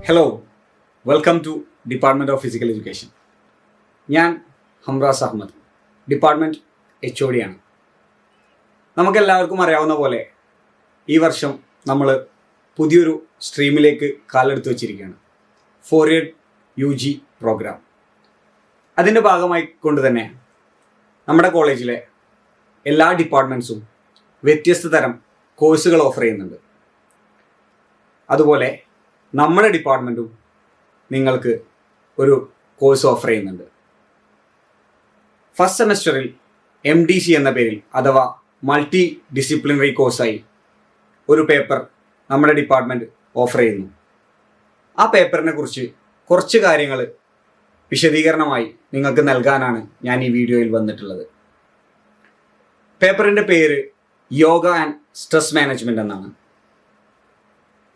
Hello, welcome to department of physical education. ഞാൻ Hamraz Ahmed, department HOD ആണ്. നമുക്കെല്ലാവർക്കും അറിയാവുന്ന പോലെ ഈ വർഷം നമ്മൾ പുതിയൊരു സ്ട്രീമിലേക്ക് കാലെടുത്ത് വച്ചിരിക്കുകയാണ്, 4 year UG പ്രോഗ്രാം. അതിൻ്റെ ഭാഗമായി കൊണ്ട് തന്നെ നമ്മുടെ കോളേജിലെ എല്ലാ ഡിപ്പാർട്ട്മെൻറ്റ്സും വ്യത്യസ്ത തരം കോഴ്സുകൾ ഓഫർ ചെയ്യുന്നുണ്ട്. അതുപോലെ നമ്മുടെ ഡിപ്പാർട്ട്മെൻറ്റും നിങ്ങൾക്ക് ഒരു കോഴ്സ് ഓഫർ ചെയ്യുന്നുണ്ട്. ഫസ്റ്റ് സെമസ്റ്ററിൽ MDC എന്ന പേരിൽ അഥവാ മൾട്ടി ഡിസിപ്ലിനറി കോഴ്സായി ഒരു പേപ്പർ നമ്മുടെ ഡിപ്പാർട്ട്മെൻറ്റ് ഓഫർ ചെയ്യുന്നു. ആ പേപ്പറിനെ കുറിച്ച് കുറച്ച് കാര്യങ്ങൾ വിശദീകരണമായി നിങ്ങൾക്ക് നൽകാനാണ് ഞാൻ ഈ വീഡിയോയിൽ വന്നിട്ടുള്ളത്. പേപ്പറിൻ്റെ പേര് യോഗ ആൻഡ് സ്ട്രെസ് മാനേജ്മെൻറ്റ് എന്നാണ്.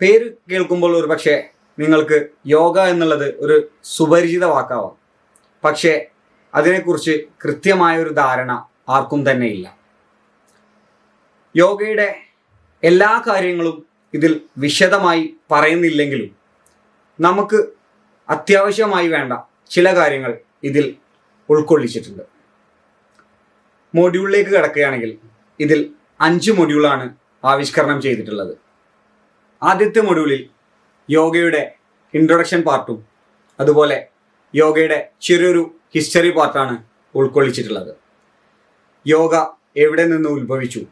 പേര് കേൾക്കുമ്പോൾ ഒരു പക്ഷേ നിങ്ങൾക്ക് യോഗ എന്നുള്ളത് ഒരു സുപരിചിത വാക്കാവാം, പക്ഷേ അതിനെക്കുറിച്ച് കൃത്യമായൊരു ധാരണ ആർക്കും തന്നെ ഇല്ല. യോഗയുടെ എല്ലാ കാര്യങ്ങളും ഇതിൽ വിശദമായി പറയുന്നില്ലെങ്കിലും നമുക്ക് അത്യാവശ്യമായി വേണ്ട ചില കാര്യങ്ങൾ ഇതിൽ ഉൾക്കൊള്ളിച്ചിട്ടുണ്ട്. മൊഡ്യൂളിലേക്ക് കിടക്കുകയാണെങ്കിൽ ഇതിൽ 5 മൊഡ്യൂളാണ് ആവിഷ്കരണം ചെയ്തിട്ടുള്ളത്. ആദ്യത്തെ മൊഡ്യൂളിൽ യോഗയുടെ ഇൻട്രൊഡക്ഷൻ പാർട്ടും അതുപോലെ യോഗയുടെ ചെറിയൊരു ഹിസ്റ്ററി പാർട്ടാണ് ഉൾക്കൊള്ളിച്ചിട്ടുള്ളത്. യോഗ എവിടെ നിന്ന് ഉത്ഭവിച്ചു,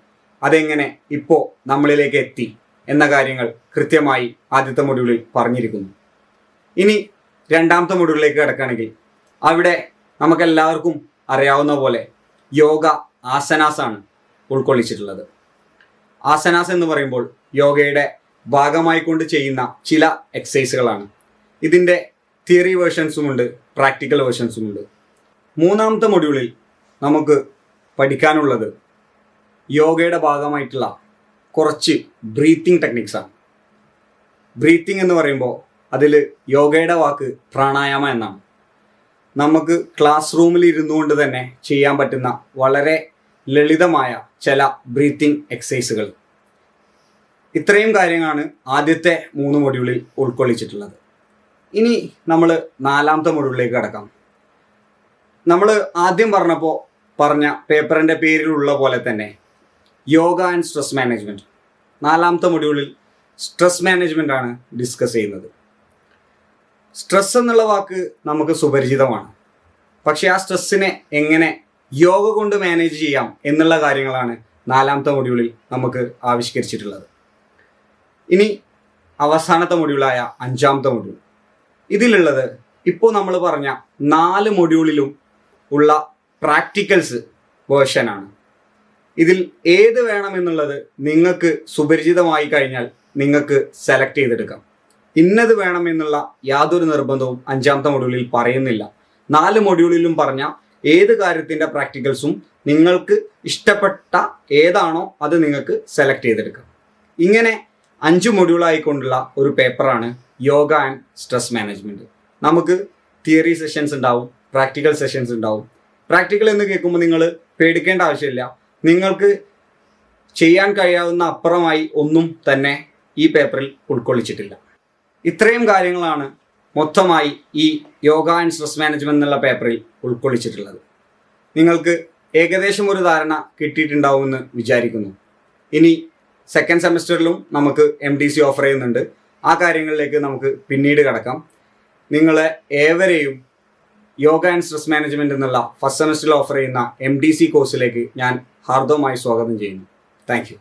അതെങ്ങനെ ഇപ്പോൾ നമ്മളിലേക്ക് എത്തി എന്ന കാര്യങ്ങൾ കൃത്യമായി ആദ്യത്തെ മൊഡ്യൂളിൽ പറഞ്ഞിരിക്കുന്നു. ഇനി രണ്ടാമത്തെ മൊഡ്യൂളിലേക്ക് കിടക്കുകയാണെങ്കിൽ അവിടെ നമുക്കെല്ലാവർക്കും അറിയാവുന്ന പോലെ യോഗ ആസനാസാണ് ഉൾക്കൊള്ളിച്ചിട്ടുള്ളത്. ആസനാസ് എന്ന് പറയുമ്പോൾ യോഗയുടെ ഭാഗമായി കൊണ്ട് ചെയ്യുന്ന ചില എക്സസൈസുകളാണ്. ഇതിൻ്റെ തിയറി വേർഷൻസുമുണ്ട്, പ്രാക്ടിക്കൽ വേർഷൻസുമുണ്ട്. മൂന്നാമത്തെ മൊഡ്യൂളിൽ നമുക്ക് പഠിക്കാനുള്ളത് യോഗയുടെ ഭാഗമായിട്ടുള്ള കുറച്ച് ബ്രീത്തിങ് ടെക്നിക്സാണ്. ബ്രീത്തിങ് എന്ന് പറയുമ്പോൾ അതിൽ യോഗയുടെ വാക്ക് പ്രാണായാമ എന്നാണ്. നമുക്ക് ക്ലാസ് റൂമിൽ ഇരുന്നു കൊണ്ട് തന്നെ ചെയ്യാൻ പറ്റുന്ന വളരെ ലളിതമായ ചില ബ്രീത്തിങ് എക്സസൈസുകൾ. ഇത്രയും കാര്യങ്ങളാണ് ആദ്യത്തെ 3 മൊഡ്യൂളിൽ ഉൾക്കൊള്ളിച്ചിട്ടുള്ളത്. ഇനി നമ്മൾ നാലാമത്തെ മൊഡ്യൂളിലേക്ക് കടക്കാം. നമ്മൾ ആദ്യം പറഞ്ഞ പേപ്പറിൻ്റെ പേരിലുള്ള പോലെ തന്നെ യോഗ ആൻഡ് സ്ട്രെസ് മാനേജ്മെൻറ്റ്. നാലാമത്തെ മൊഡ്യൂളിൽ സ്ട്രെസ് മാനേജ്മെൻ്റ് ആണ് ഡിസ്കസ് ചെയ്യുന്നത്. സ്ട്രെസ് എന്നുള്ള വാക്ക് നമുക്ക് സുപരിചിതമാണ്, പക്ഷേ ആ സ്ട്രെസ്സിനെ എങ്ങനെ യോഗ കൊണ്ട് മാനേജ് ചെയ്യാം എന്നുള്ള കാര്യങ്ങളാണ് നാലാമത്തെ മൊഡ്യൂളിൽ നമുക്ക് ആവിഷ്കരിച്ചിട്ടുള്ളത്. ഇനി അവസാനത്തെ മൊഡ്യൂളായ 5ാമത്തെ മൊഡ്യൂൾ. ഇതിലുള്ളത് ഇപ്പോൾ നമ്മൾ പറഞ്ഞ 4 മൊഡ്യൂളിലും ഉള്ള പ്രാക്ടിക്കൽസ് വേർഷനാണ്. ഇതിൽ ഏത് വേണമെന്നുള്ളത് നിങ്ങൾക്ക് സുപരിചിതമായി കഴിഞ്ഞാൽ നിങ്ങൾക്ക് സെലക്ട് ചെയ്തെടുക്കാം. ഇന്നത് വേണമെന്നുള്ള യാതൊരു നിർബന്ധവും 5ാമത്തെ മൊഡ്യൂളിൽ പറയുന്നില്ല. 4 മൊഡ്യൂളിലും പറഞ്ഞ ഏത് കാര്യത്തിൻ്റെ പ്രാക്ടിക്കൽസും നിങ്ങൾക്ക് ഇഷ്ടപ്പെട്ട ഏതാണോ അത് നിങ്ങൾക്ക് സെലക്ട് ചെയ്തെടുക്കാം. ഇങ്ങനെ 5 മൊഡ്യൂളായിക്കൊണ്ടുള്ള ഒരു പേപ്പറാണ് യോഗ ആൻഡ് സ്ട്രെസ് മാനേജ്മെൻറ്റ്. നമുക്ക് തിയറി സെഷൻസ് ഉണ്ടാവും, പ്രാക്ടിക്കൽ സെഷൻസ് ഉണ്ടാവും. പ്രാക്ടിക്കൽ എന്ന് കേൾക്കുമ്പോൾ നിങ്ങൾ പേടിക്കേണ്ട ആവശ്യമില്ല. നിങ്ങൾക്ക് ചെയ്യാൻ കഴിയാവുന്ന അപ്പുറമായി ഒന്നും തന്നെ ഈ പേപ്പറിൽ ഉൾക്കൊള്ളിച്ചിട്ടില്ല. ഇത്രയും കാര്യങ്ങളാണ് മൊത്തമായി ഈ യോഗ ആൻഡ് സ്ട്രെസ് മാനേജ്മെൻറ്റ് എന്നുള്ള പേപ്പറിൽ ഉൾക്കൊള്ളിച്ചിട്ടുള്ളത്. നിങ്ങൾക്ക് ഏകദേശം ഒരു ധാരണ കിട്ടിയിട്ടുണ്ടാവുമെന്ന് വിചാരിക്കുന്നു. ഇനി സെക്കൻഡ് സെമസ്റ്ററിലും നമുക്ക് MDC ഓഫർ ചെയ്യുന്നുണ്ട്. ആ കാര്യങ്ങളിലേക്ക് നമുക്ക് പിന്നീട് കടക്കാം. നിങ്ങളെ ഏവരെയും യോഗ ആൻഡ് സ്ട്രെസ് മാനേജ്മെൻറ്റ് എന്നുള്ള ഫസ്റ്റ് സെമസ്റ്ററിൽ ഓഫർ ചെയ്യുന്ന MDC കോഴ്സിലേക്ക് ഞാൻ ഹാർദവമായി സ്വാഗതം ചെയ്യുന്നു. Thank you.